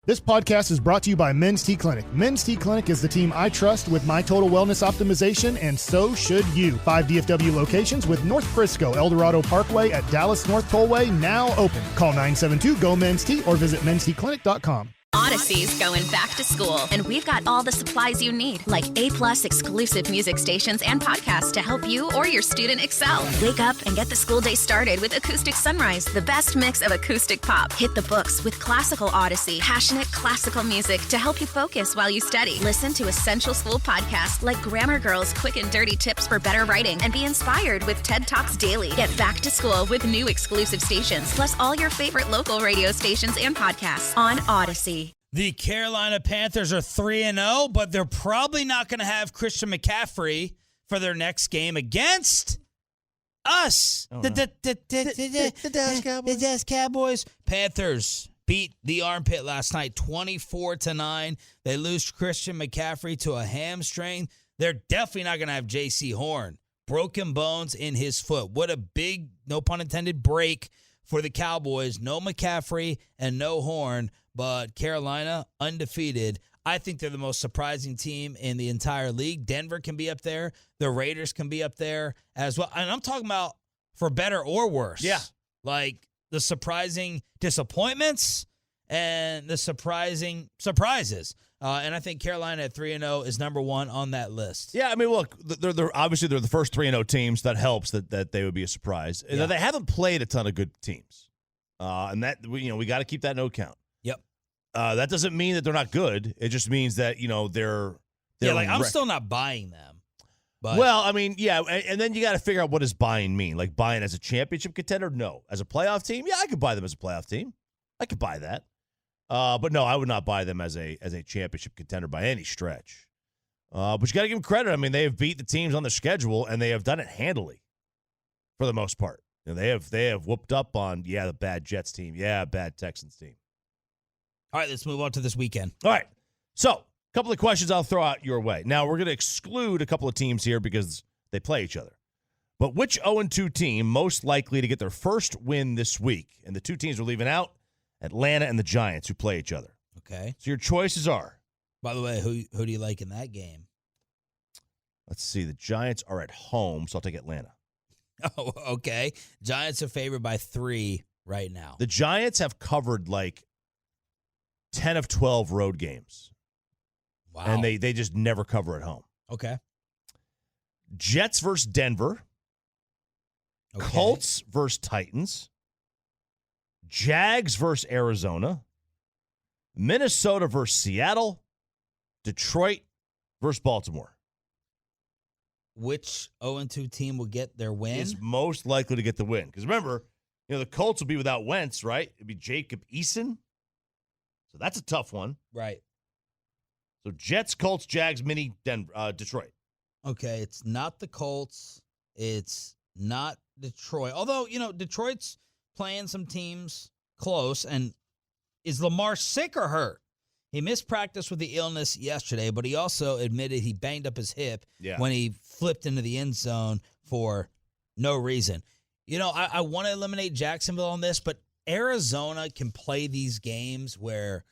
This podcast is brought to you by Men's T Clinic. Men's T Clinic is the team I trust with my total wellness optimization, and so should you. 5 DFW locations with North Frisco, El Dorado Parkway at Dallas North Tollway now open. Call 972-GO-MEN'S-T or visit mensteclinic.com. Odyssey's going back to school, and we've got all the supplies you need, like A+ exclusive music stations and podcasts to help you or your student excel. Wake up and get the school day started with Acoustic Sunrise, the best mix of acoustic pop. Hit the books with classical Odyssey, passionate classical music to help you focus while you study. Listen to essential school podcasts like Grammar Girl's Quick and Dirty Tips for Better Writing, and be inspired with TED Talks Daily. Get back to school with new exclusive stations, plus all your favorite local radio stations and podcasts on Odyssey. The Carolina Panthers are 3-0, but they're probably not going to have Christian McCaffrey for their next game against us. The Dallas Cowboys. Panthers beat the Armpit last night 24-9. They lose Christian McCaffrey to a hamstring. They're definitely not going to have J.C. Horn. Broken bones in his foot. What a big, no pun intended, break for the Cowboys. No McCaffrey and no Horn. But Carolina, undefeated. I think they're the most surprising team in the entire league. Denver can be up there. The Raiders can be up there as well. And I'm talking about for better or worse. Yeah. Like the surprising disappointments and the surprising surprises. And I think Carolina at 3-0 is number one on that list. Yeah, I mean, look, they're obviously they're the first 3-0 teams. That helps that they would be a surprise. Yeah. They haven't played a ton of good teams. And that we got to keep that in account. Yep. That doesn't mean that they're not good. It just means that, they're I'm still not buying them. But well, I mean, yeah, and then you got to figure out what does buying mean? Like buying as a championship contender? No. As a playoff team? Yeah, I could buy them as a playoff team. I could buy that. But no, I would not buy them as a championship contender by any stretch. But you got to give them credit. I mean, they have beat the teams on their schedule, and they have done it handily for the most part. They have whooped up on, the bad Jets team. Yeah, bad Texans team. All right, let's move on to this weekend. All right. So, a couple of questions I'll throw out your way. Now, we're going to exclude a couple of teams here because they play each other. But which 0-2 team most likely to get their first win this week? And the two teams we're leaving out, Atlanta and the Giants, who play each other. Okay. So your choices are. By the way, who do you like in that game? Let's see. The Giants are at home, so I'll take Atlanta. Oh, okay. Giants are favored by 3 right now. The Giants have covered like 10 of 12 road games. Wow. And they just never cover at home. Okay. Jets versus Denver. Okay. Colts versus Titans. Jags versus Arizona. Minnesota versus Seattle. Detroit versus Baltimore. Which 0-2 team will get their win? Is most likely to get the win. Because remember, the Colts will be without Wentz, right? It'd be Jacob Eason. So that's a tough one. Right. So Jets, Colts, Jags, Detroit. Okay, it's not the Colts. It's not Detroit. Although, Detroit's playing some teams close. And is Lamar sick or hurt? He missed practice with the illness yesterday, but he also admitted he banged up his hip when he flipped into the end zone for no reason. I want to eliminate Jacksonville on this, but Arizona can play these games where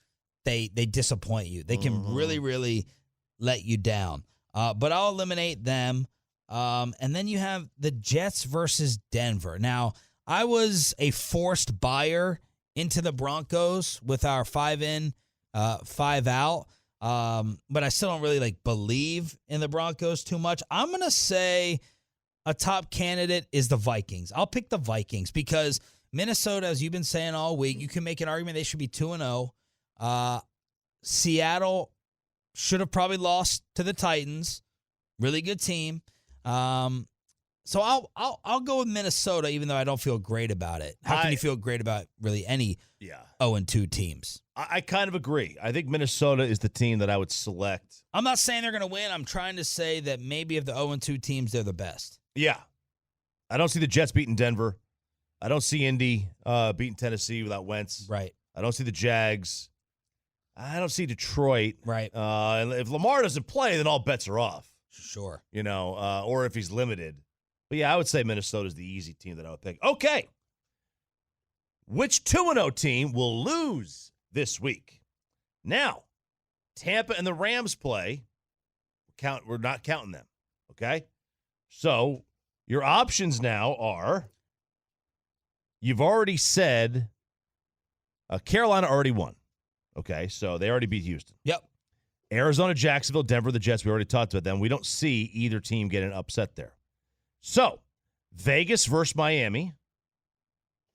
they disappoint you. They can really, really let you down. But I'll eliminate them. And then you have the Jets versus Denver. Now, I was a forced buyer into the Broncos with our 5 in, 5 out. But I still don't really believe in the Broncos too much. I'm going to say a top candidate is the Vikings. I'll pick the Vikings because Minnesota, as you've been saying all week, you can make an argument they should be 2-0. Seattle should have probably lost to the Titans. Really good team. So I'll go with Minnesota, even though I don't feel great about it. How can you feel great about really any 0-2 teams? I kind of agree. I think Minnesota is the team that I would select. I'm not saying they're going to win. I'm trying to say that maybe of the 0-2 teams, they're the best. Yeah. I don't see the Jets beating Denver. I don't see Indy beating Tennessee without Wentz. Right. I don't see the Jags. I don't see Detroit. Right. And if Lamar doesn't play, then all bets are off. Sure. Or if he's limited. But, yeah, I would say Minnesota's the easy team that I would pick. Okay. Which 2-0 team will lose this week? Now, Tampa and the Rams play. We're not counting them, okay? So your options now are, you've already said Carolina already won, okay? So they already beat Houston. Yep. Arizona, Jacksonville, Denver, the Jets, we already talked about them. We don't see either team getting upset there. So Vegas versus Miami,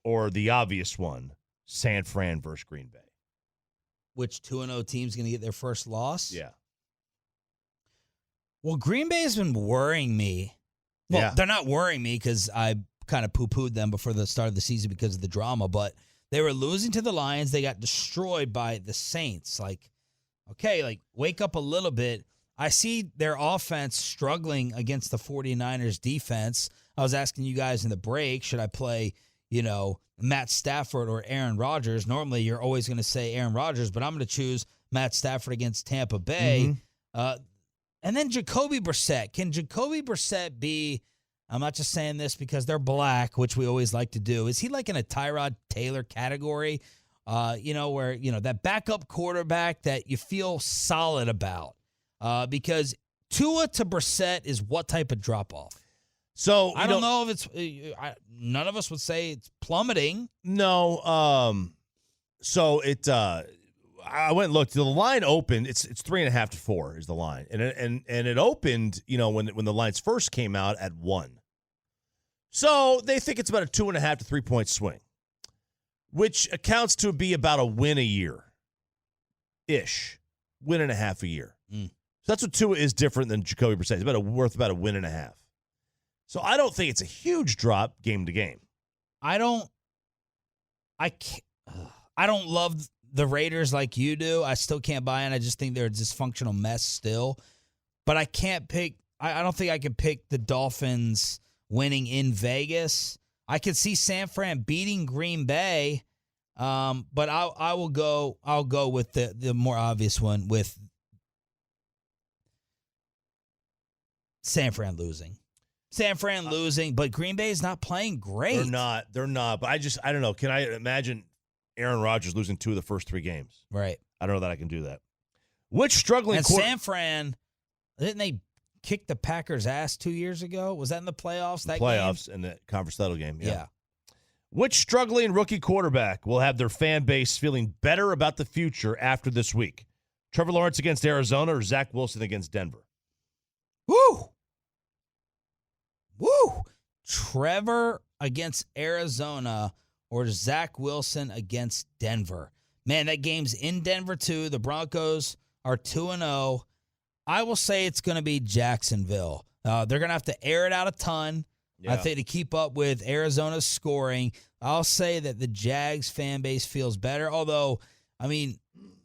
or the obvious one, San Fran versus Green Bay. Which 2-0 team's going to get their first loss? Yeah. Well, Green Bay has been worrying me. Well, They're not worrying me because I kind of poo-pooed them before the start of the season because of the drama, but they were losing to the Lions. They got destroyed by the Saints. Okay, wake up a little bit. I see their offense struggling against the 49ers defense. I was asking you guys in the break, should I play, Matt Stafford or Aaron Rodgers? Normally, you're always going to say Aaron Rodgers, but I'm going to choose Matt Stafford against Tampa Bay. Mm-hmm. And then Jacoby Brissett. Can Jacoby Brissett be, I'm not just saying this because they're black, which we always like to do. Is he like in a Tyrod Taylor category? Where, that backup quarterback that you feel solid about. Because Tua to Brissett is what type of drop-off? So I don't know if it's none of us would say it's plummeting. No. So it I went and looked. The line opened. It's 3.5 to 4 is the line, and it opened. When the lines first came out at 1. So they think it's about a 2.5 to 3 point swing, which accounts to be about a win a year, win and a half a year. So that's what Tua is different than Jacoby Brissett. He's worth about a win and a half. So I don't think it's a huge drop game to game. I don't love the Raiders like you do. I still can't buy in. I just think they're a dysfunctional mess still. But I can't pick – I don't think I can pick the Dolphins winning in Vegas. I could see San Fran beating Green Bay, but I'll go with the more obvious one with San Fran losing. But Green Bay is not playing great. They're not. But I don't know. Can I imagine Aaron Rodgers losing 2 of the first 3 games? Right. I don't know that I can do that. Which struggling and San Fran, didn't they kick the Packers' ass 2 years ago? Was that in the playoffs? In the conference title game. Yeah. Which struggling rookie quarterback will have their fan base feeling better about the future after this week? Trevor Lawrence against Arizona or Zach Wilson against Denver? Woo! Trevor against Arizona or Zach Wilson against Denver. Man, that game's in Denver, too. The Broncos are 2-0. I will say it's going to be Jacksonville. They're going to have to air it out a ton, I think, to keep up with Arizona's scoring. I'll say that the Jags fan base feels better. Although,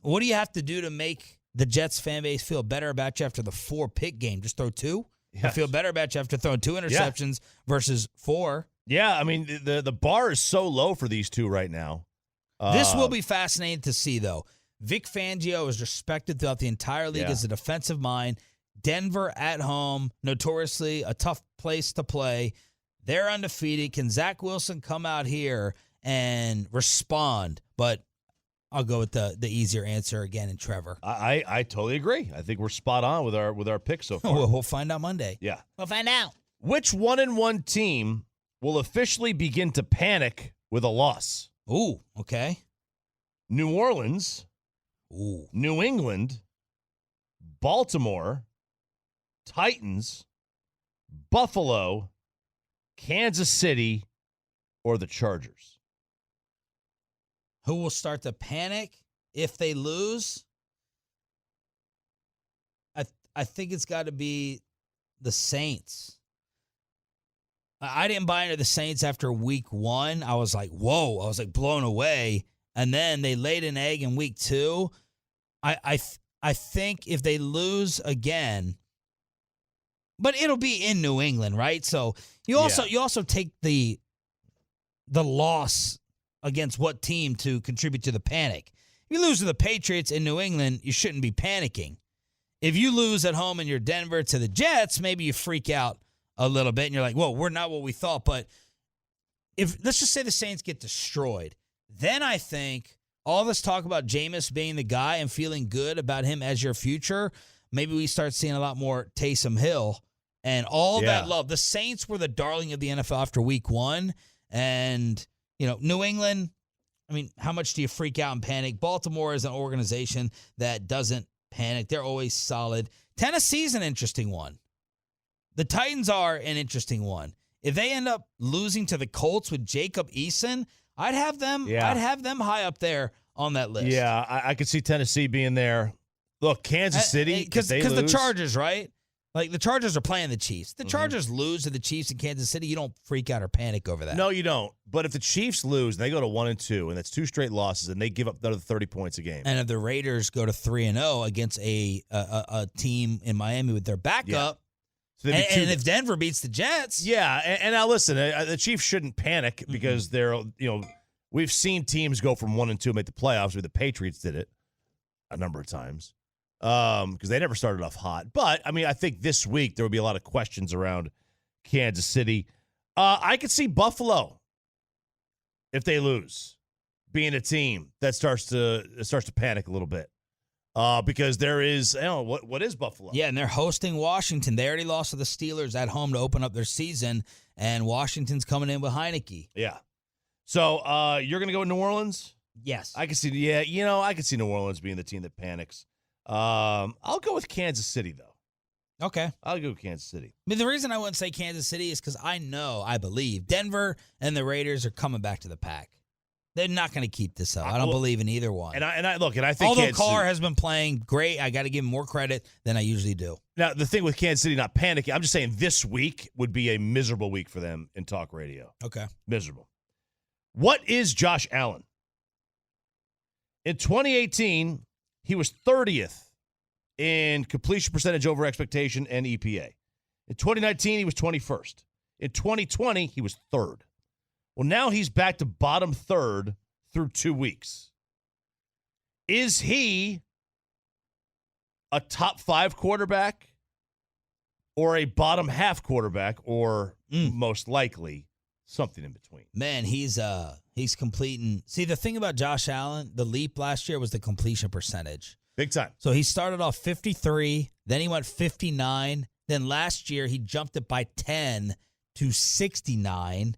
what do you have to do to make the Jets fan base feel better about you after the 4-pick game? Just throw 2? Yes. I feel better about you after throwing 2 interceptions versus 4. Yeah, the bar is so low for these two right now. This will be fascinating to see, though. Vic Fangio is respected throughout the entire league as a defensive mind. Denver at home, notoriously a tough place to play. They're undefeated. Can Zach Wilson come out here and respond? But I'll go with the easier answer again in Trevor. I totally agree. I think we're spot on with our pick so far. We'll find out Monday. Yeah. We'll find out. Which 1-1 team will officially begin to panic with a loss? Ooh, okay. New Orleans, ooh, New England, Baltimore, Titans, Buffalo, Kansas City, or the Chargers? Who will start to panic if they lose? I think it's got to be the Saints. I didn't buy into the Saints after week 1. I was like, whoa. I was like blown away. And then they laid an egg in week 2. I think if they lose again, but it'll be in New England, right? So you also take the loss against what team to contribute to the panic. If you lose to the Patriots in New England, you shouldn't be panicking. If you lose at home in your Denver to the Jets, maybe you freak out a little bit and you're like, whoa, we're not what we thought. But if let's just say the Saints get destroyed, then I think, all this talk about Jameis being the guy and feeling good about him as your future, maybe we start seeing a lot more Taysom Hill and all that love. The Saints were the darling of the NFL after week 1. And, New England, I mean, how much do you freak out and panic? Baltimore is an organization that doesn't panic. They're always solid. Tennessee's an interesting one. The Titans are an interesting one. If they end up losing to the Colts with Jacob Eason, I'd have them high up there on that list. Yeah, I could see Tennessee being there. Look, Kansas City, because the Chargers, right? Like, the Chargers are playing the Chiefs. The Chargers lose to the Chiefs in Kansas City, you don't freak out or panic over that. No, you don't. But if the Chiefs lose and they go to 1-2, and that's 2 straight losses, and they give up another 30 points a game. And if the Raiders go to 3-0 against a team in Miami with their backup, so and if Denver beats the Jets. Yeah, and now listen, the Chiefs shouldn't panic because they're, we've seen teams go from 1-2 and make the playoffs, where the Patriots did it a number of times. Because they never started off hot. But, I mean, I think this week there will be a lot of questions around Kansas City. I could see Buffalo, if they lose, being a team that starts to panic a little bit. Because there is, what is Buffalo? Yeah, and they're hosting Washington. They already lost to the Steelers at home to open up their season, and Washington's coming in with Heineke. Yeah. So, you're going to go with New Orleans? Yes. I can see, I can see New Orleans being the team that panics. I'll go with Kansas City, though. Okay. I'll go with Kansas City. I mean, the reason I wouldn't say Kansas City is because I believe Denver and the Raiders are coming back to the pack. They're not going to keep this up. I don't believe in either one. And I think although Carr has been playing great, I got to give him more credit than I usually do. Now, the thing with Kansas City not panicking, I'm just saying this week would be a miserable week for them in talk radio. Okay. Miserable. What is Josh Allen? In 2018, he was 30th in completion percentage over expectation and EPA. In 2019, he was 21st. In 2020, he was 3rd. Well, now he's back to bottom 3rd through 2 weeks. Is he a top 5 quarterback or a bottom half quarterback, or most likely something in between? Man, he's completing. See, the thing about Josh Allen, the leap last year was the completion percentage. Big time. So he started off 53, then he went 59. Then last year he jumped it by 10 to 69,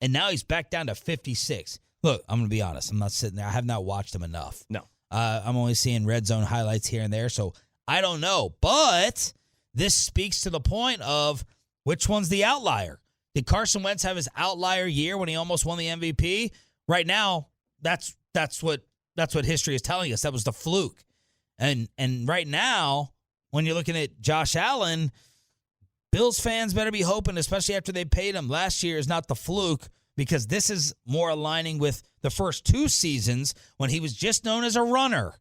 and now he's back down to 56. Look, I'm going to be honest. I'm not sitting there. I have not watched him enough. No. I'm only seeing red zone highlights here and there, so I don't know. But this speaks to the point of which one's the outlier. Did Carson Wentz have his outlier year when he almost won the MVP? Right now, that's what history is telling us. That was the fluke. And right now, when you're looking at Josh Allen, Bills fans better be hoping, especially after they paid him last year, is not the fluke, because this is more aligning with the first 2 seasons when he was just known as a runner.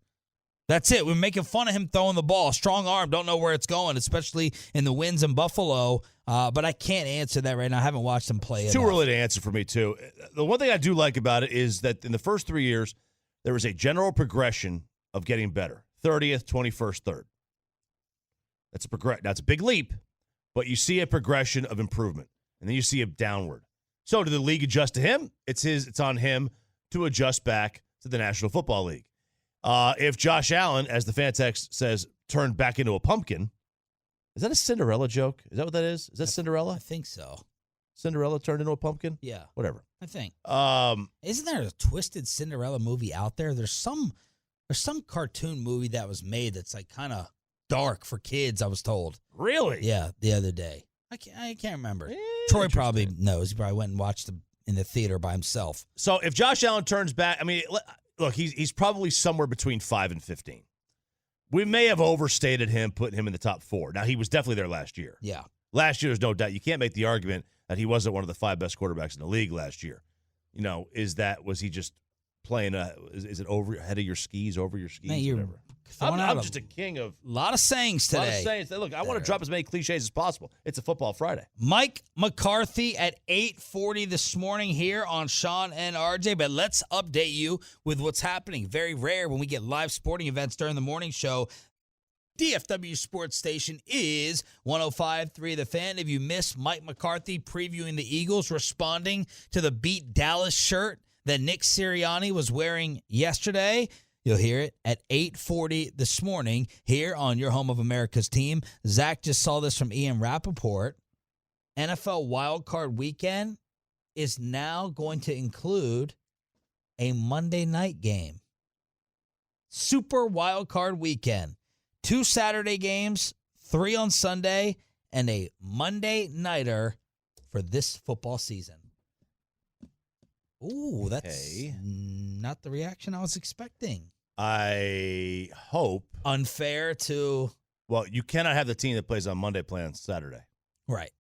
That's it. We're making fun of him throwing the ball. Strong arm, don't know where it's going, especially in the wins in Buffalo. But I can't answer that right now. I haven't watched him play Too early to answer for me, too. The one thing I do like about it is that in the first 3 years, there was a general progression of getting better. 30th, 21st, 3rd. That's a big leap, but you see a progression of improvement, and then you see a downward. So did the league adjust to him? It's on him to adjust back to the National Football League. If Josh Allen, as the fan text says, turned back into a pumpkin, is that a Cinderella joke? Is that what that is? Is that Cinderella? I think so. Cinderella turned into a pumpkin? Yeah. Whatever. I think. Isn't there a twisted Cinderella movie out there? There's some cartoon movie that was made that's like kind of dark for kids, I was told. Really? Yeah, the other day. I can't remember. Troy probably knows. He probably went and watched them in the theater by himself. So if Josh Allen turns back, I mean, look, he's probably somewhere between 5 and 15. We may have overstated him, putting him in the top 4. Now, he was definitely there last year. Yeah. Last year, there's no doubt. You can't make the argument that he wasn't one of the 5 best quarterbacks in the league last year. Was he just playing is it over ahead of your skis, over your skis, Man, whatever? I'm just a king of a lot of sayings today. A lot of sayings. Look, I want to drop as many cliches as possible. It's a football Friday. Mike McCarthy at 8:40 this morning here on Sean and RJ. But let's update you with what's happening. Very rare when we get live sporting events during the morning show. DFW Sports Station is 105.3 The Fan. If you miss Mike McCarthy previewing the Eagles, responding to the Beat Dallas shirt that Nick Sirianni was wearing yesterday. You'll hear it at 8:40 this morning here on your home of America's team. Zach just saw this from Ian Rappaport. NFL Wildcard Weekend is now going to include a Monday night game. Super Wildcard Weekend. 2 Saturday games, 3 on Sunday, and a Monday nighter for this football season. Ooh, that's not the reaction I was expecting. I hope. Unfair to. Well, you cannot have the team that plays on Monday play on Saturday. Right.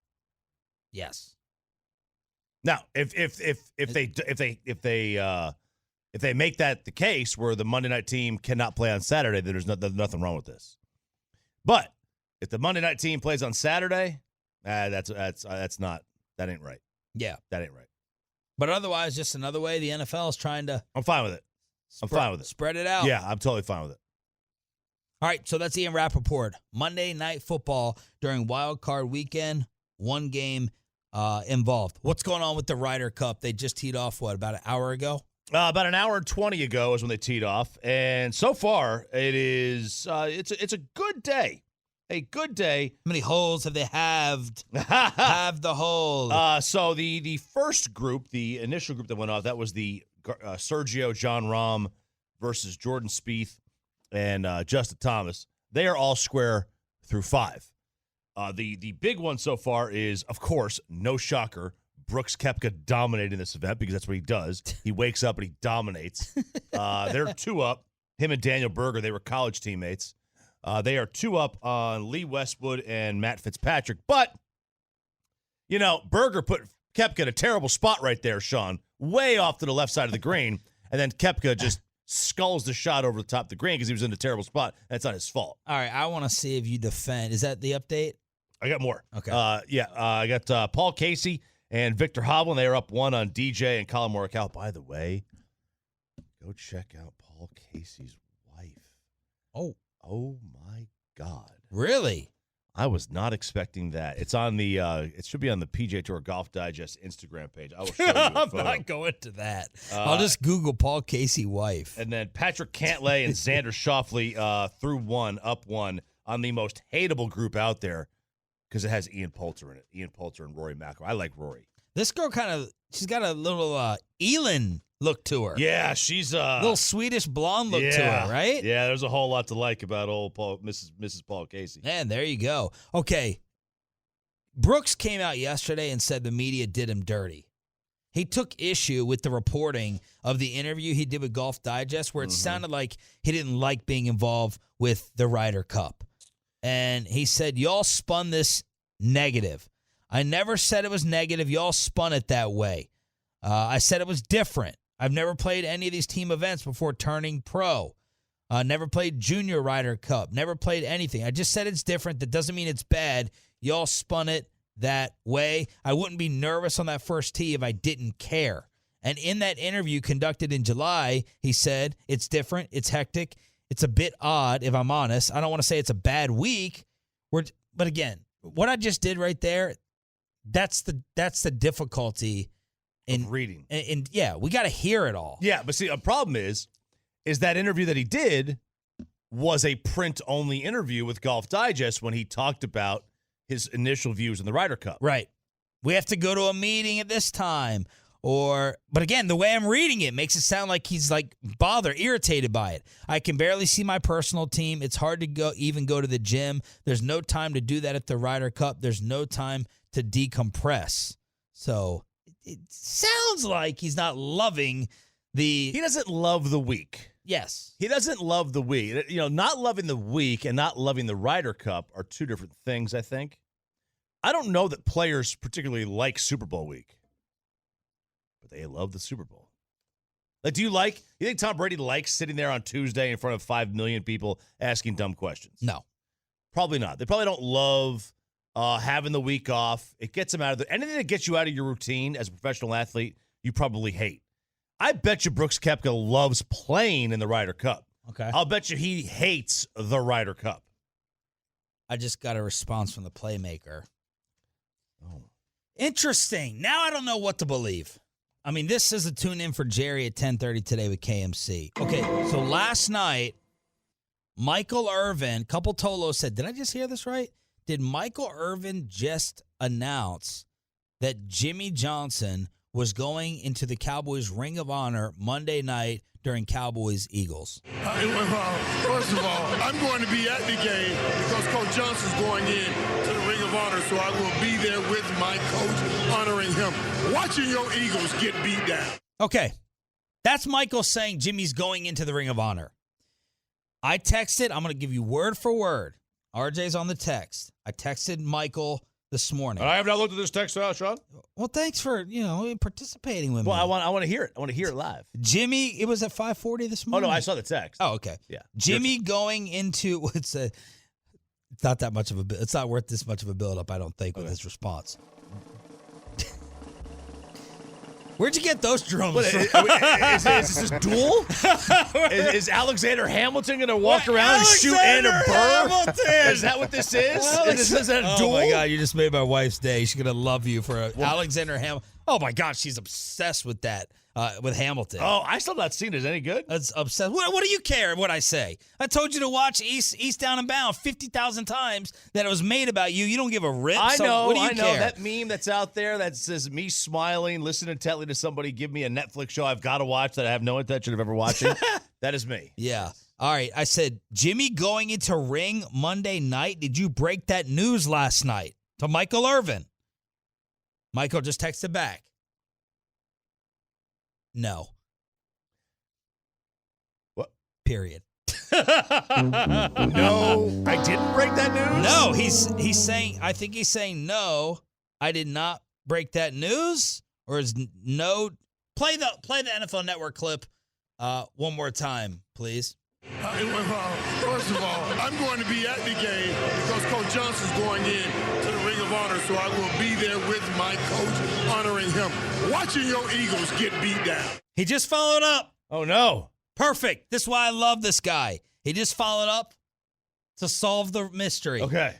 Yes. Now, if they make that the case where the Monday night team cannot play on Saturday, then there's nothing wrong with this. But if the Monday night team plays on Saturday, that ain't right. Yeah, that ain't right. But otherwise, just another way the NFL is trying to. I'm fine with it. Spread it out. Yeah, I'm totally fine with it. All right, so that's Ian Rappaport. Monday Night Football during Wild Card Weekend. 1 game involved. What's going on with the Ryder Cup? They just teed off, about an hour ago? About an hour and 20 ago is when they teed off. And so far, it is it's a good day. A good day. How many holes have they halved? Halved the hole. So the first group, the initial group that went off, that was the Sergio John Rahm versus Jordan Spieth and Justin Thomas. They are all square through 5. The big one so far is, of course, no shocker, Brooks Koepka dominating this event because that's what he does. He wakes up and he dominates. They're 2 up. Him and Daniel Berger, they were college teammates. They are 2 up on Lee Westwood and Matt Fitzpatrick. But, Berger put Koepka in a terrible spot right there, Sean, way off to the left side of the green. And then Koepka just sculls the shot over the top of the green because he was in a terrible spot. That's not his fault. All right, I want to see if you defend. Is that the update? I got more. Okay. I got Paul Casey and Victor Hovland. They are up 1 on DJ and Colin Morikawa. By the way, go check out Paul Casey's wife. Oh my God. Really? I was not expecting that. It's on the it should be on the PGA Tour Golf Digest Instagram page. I will show you a photo. I'm not going to that. I'll just Google Paul Casey wife. And then Patrick Cantlay and Xander Schauffele through 1, up 1 on the most hateable group out there because it has Ian Poulter in it. Ian Poulter and Rory McIlroy. I like Rory. This girl she's got a little Elin look to her. Yeah, she's a little Swedish blonde look to her, right? Yeah, there's a whole lot to like about old Mrs. Paul Casey. And there you go. Okay. Brooks came out yesterday and said the media did him dirty. He took issue with the reporting of the interview he did with Golf Digest where it sounded like he didn't like being involved with the Ryder Cup. And he said, y'all spun this negative. I never said it was negative. Y'all spun it that way. I said it was different. I've never played any of these team events before turning pro. Never played Junior Ryder Cup. Never played anything. I just said it's different. That doesn't mean it's bad. Y'all spun it that way. I wouldn't be nervous on that first tee if I didn't care. And in that interview conducted in July, he said it's different. It's hectic. It's a bit odd, if I'm honest. I don't want to say it's a bad week. But again, what I just did right there, that's the difficulty in reading. And yeah, we got to hear it all. Yeah, but see, a problem is that interview that he did was a print-only interview with Golf Digest when he talked about his initial views in the Ryder Cup. Right. We have to go to a meeting at this time. But again, the way I'm reading it makes it sound like he's irritated by it. I can barely see my personal team. It's hard to go to the gym. There's no time to do that at the Ryder Cup. There's no time to decompress. So it sounds like he's not loving He doesn't love the week. Yes. He doesn't love the week. Not loving the week and not loving the Ryder Cup are 2 different things, I think. I don't know that players particularly like Super Bowl week. But they love the Super Bowl. Do you think Tom Brady likes sitting there on Tuesday in front of 5 million people asking dumb questions? No. Probably not. They probably don't love having the week off. It gets them out of anything that gets you out of your routine as a professional athlete, you probably hate. I bet you Brooks Koepka loves playing in the Ryder Cup. Okay. I'll bet you he hates the Ryder Cup. I just got a response from the playmaker. Oh. Interesting. Now I don't know what to believe. I mean, this is a tune-in for Jerry at 10:30 today with KMC. Okay, so last night, Michael Irvin, couple Tolo said, did I just hear this right? Did Michael Irvin just announce that Jimmy Johnson was going into the Cowboys Ring of Honor Monday night during Cowboys-Eagles? First of all, I'm going to be at the game because Coach Johnson's going in to the Ring of Honor, so I will be there with my coach, honoring him. Watching your Eagles get beat down. Okay, that's Michael saying Jimmy's going into the Ring of Honor. I texted, I'm going to give you word for word. RJ's on the text. I texted Michael this morning. I have not looked at this text, Sean. Well, thanks for, participating with me. Well, I want to hear it. I want to hear it live. Jimmy, it was at 5:40 this Oh, morning. no, I saw the text. Oh, okay. Yeah. Jimmy going into, it's not that much of a, it's not worth this much of a build-up, I don't think, with his response. Where'd you get those drums from? Is this a duel? is Alexander Hamilton going to walk around and shoot Anna Burr? Hamilton! Is that what this is? Is that a duel? Oh, my God, you just made my wife's day. She's going to love you for Alexander Hamilton. Oh, my God, she's obsessed with that, with Hamilton. Oh, I still not seen it. Is it any good? That's obsessed. What do you care what I say? I told you to watch East Down and Bound 50,000 times that it was made about you. You don't give a rip. I know. What do you care? That meme that's out there that says me smiling, listening intently to somebody give me a Netflix show I've got to watch that I have no intention of ever watching. That is me. Yeah. All right. I said, Jimmy going into ring Monday night. Did you break that news last night to Michael Irvin? Michael just texted back. No. What? Period. No, I didn't break that news. No, he's saying. I think he's saying no. I did not break that news. Or is no? Play the NFL Network clip one more time, please. First of all, I'm going to be at the game because Coach Johnson's going in to the Ring of Honor, so I will be there with my coach, honoring him. Watching your Eagles get beat down. He just followed up. Oh, no. Perfect. This is why I love this guy. He just followed up to solve the mystery. Okay.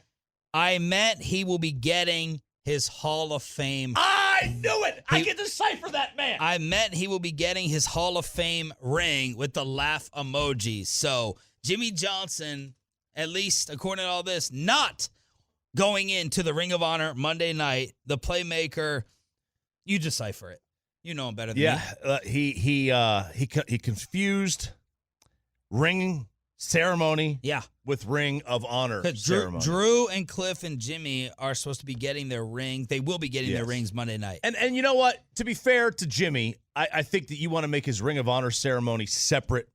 I meant he will be getting his Hall of Fame. I knew it. I can decipher that man. I meant he will be getting his Hall of Fame ring with the laugh emoji. So Jimmy Johnson, at least according to all this, not going into the Ring of Honor Monday night. The playmaker, you decipher it. You know him better than me. He confused ring ceremony with Ring of Honor ceremony. Drew and Cliff and Jimmy are supposed to be getting their ring. They will be getting their rings Monday night. And you know what? To be fair to Jimmy, I think that you want to make his Ring of Honor ceremony separate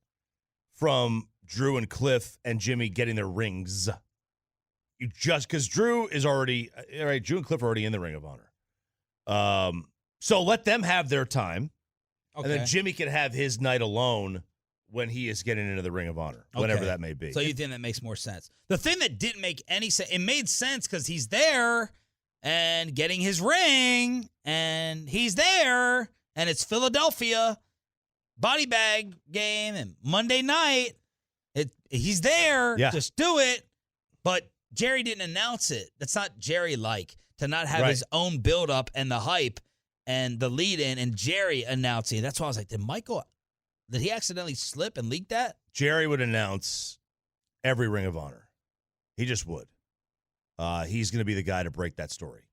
from Drew and Cliff and Jimmy getting their rings. You just because Drew is already right. Drew and Cliff are already in the Ring of Honor. So let them have their time, and then Jimmy can have his night alone when he is getting into the Ring of Honor, whenever that may be. So you think that makes more sense? The thing that didn't make any sense, it made sense because he's there and getting his ring, and he's there, and it's Philadelphia body bag game, and Monday night, he's there. Yeah. Just do it. But Jerry didn't announce it. That's not Jerry-like to not have his own build-up and the hype and the lead-in, and Jerry announcing. That's why I was like, did he accidentally slip and leak that? Jerry would announce every Ring of Honor. He just would. He's going to be the guy to break that story.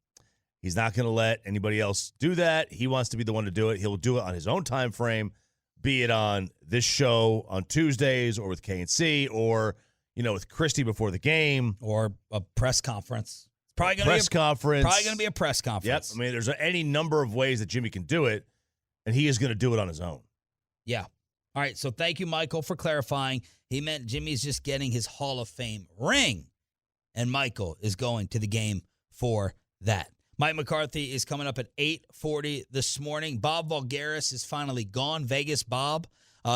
He's not going to let anybody else do that. He wants to be the one to do it. He'll do it on his own time frame, be it on this show on Tuesdays or with KNC or, with Christy before the game. Or a press conference. Probably going to be a press conference. Yep. I mean, there's any number of ways that Jimmy can do it, and he is going to do it on his own. Yeah. All right, so thank you, Michael, for clarifying. He meant Jimmy's just getting his Hall of Fame ring, and Michael is going to the game for that. Mike McCarthy is coming up at 8:40 this morning. Bob Voulgaris is finally gone. Vegas Bob,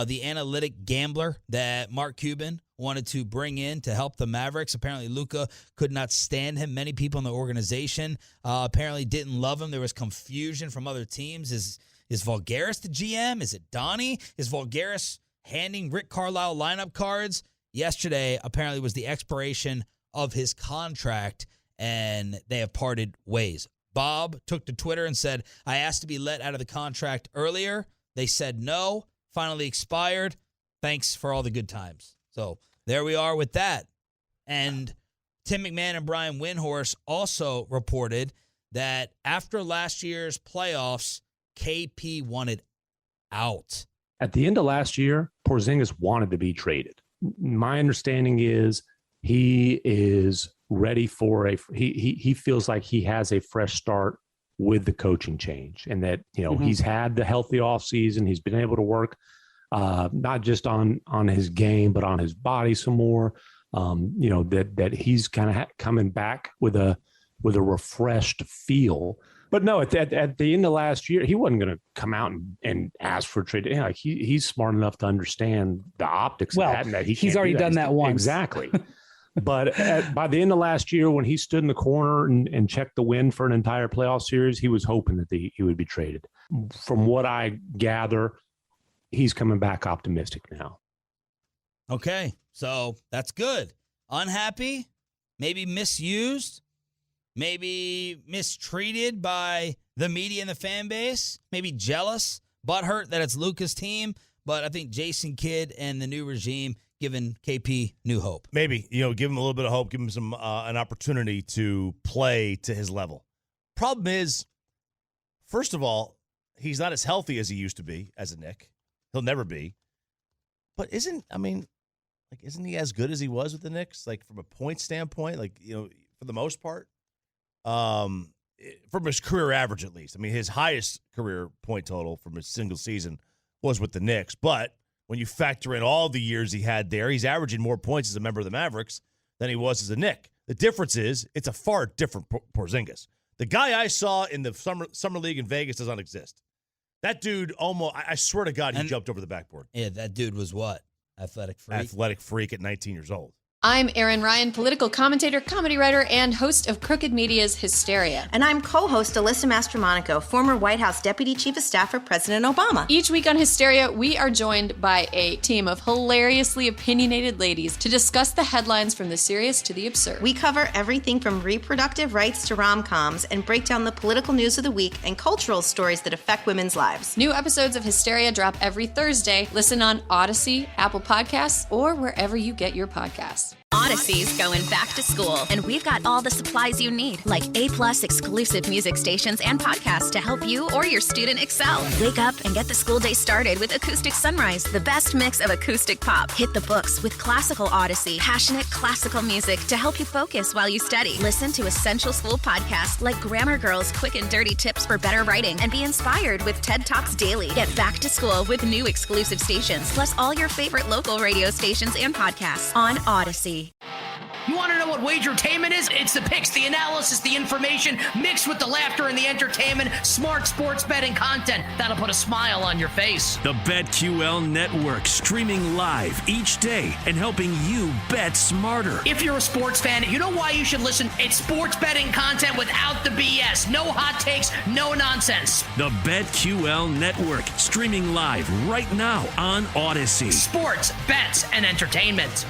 the analytic gambler that Mark Cuban wanted to bring in to help the Mavericks. Apparently, Luka could not stand him. Many people in the organization apparently didn't love him. There was confusion from other teams. Is Voulgaris the GM? Is it Donnie? Is Voulgaris handing Rick Carlisle lineup cards? Yesterday, apparently, was the expiration of his contract, and they have parted ways. Bob took to Twitter and said, I asked to be let out of the contract earlier. They said no. Finally expired. Thanks for all the good times. So there we are with that. And Tim McMahon and Brian Windhorst also reported that after last year's playoffs, KP wanted out. At the end of last year, Porzingis wanted to be traded. My understanding is he is ready for he feels like he has a fresh start with the coaching change, and that, he's had the healthy offseason. He's been able to work not just on his game, but on his body some more. That he's kind of coming back with a refreshed feel. But no, at the end of last year, he wasn't going to come out and ask for a trade. He's smart enough to understand the optics of that, and that he's already done that once. Exactly. But by the end of last year, when he stood in the corner and checked the win for an entire playoff series, he was hoping that he would be traded. From what I gather, he's coming back optimistic now. Okay, so that's good. Unhappy, maybe misused, maybe mistreated by the media and the fan base, maybe jealous, butthurt that it's Luka's team. But I think Jason Kidd and the new regime giving KP new hope. Maybe, give him a little bit of hope, give him some an opportunity to play to his level. Problem is, first of all, he's not as healthy as he used to be as a Knick. He'll never be. But isn't he as good as he was with the Knicks? Like, from a point standpoint, for the most part? From his career average, at least. I mean, his highest career point total from a single season was with the Knicks. But when you factor in all the years he had there, he's averaging more points as a member of the Mavericks than he was as a Knick. The difference is it's a far different Porzingis. The guy I saw in the summer league in Vegas does not exist. That dude I swear to God, he jumped over the backboard. Yeah, that dude was what? Athletic freak at 19 years old. I'm Erin Ryan, political commentator, comedy writer, and host of Crooked Media's Hysteria. And I'm co-host Alyssa Mastromonaco, former White House Deputy Chief of Staff for President Obama. Each week on Hysteria, we are joined by a team of hilariously opinionated ladies to discuss the headlines from the serious to the absurd. We cover everything from reproductive rights to rom-coms and break down the political news of the week and cultural stories that affect women's lives. New episodes of Hysteria drop every Thursday. Listen on Odyssey, Apple Podcasts, or wherever you get your podcasts. Odyssey's going back to school, and we've got all the supplies you need, like A+ exclusive music stations and podcasts to help you or your student excel. Wake up and get the school day started with Acoustic Sunrise, the best mix of acoustic pop. Hit the books with Classical Odyssey, passionate classical music to help you focus while you study. Listen to essential school podcasts like Grammar Girl's Quick and Dirty Tips for Better Writing, and be inspired with TED Talks Daily. Get back to school with new exclusive stations, plus all your favorite local radio stations and podcasts on Odyssey. You want to know what wagertainment is? It's the picks, the analysis, the information, mixed with the laughter and the entertainment, smart sports betting content that'll put a smile on your face. The BetQL Network, streaming live each day and helping you bet smarter. If you're a sports fan, you know why you should listen. It's sports betting content without the BS. No hot takes, no nonsense. The BetQL Network, streaming live right now on Odyssey. Sports, bets, and entertainment.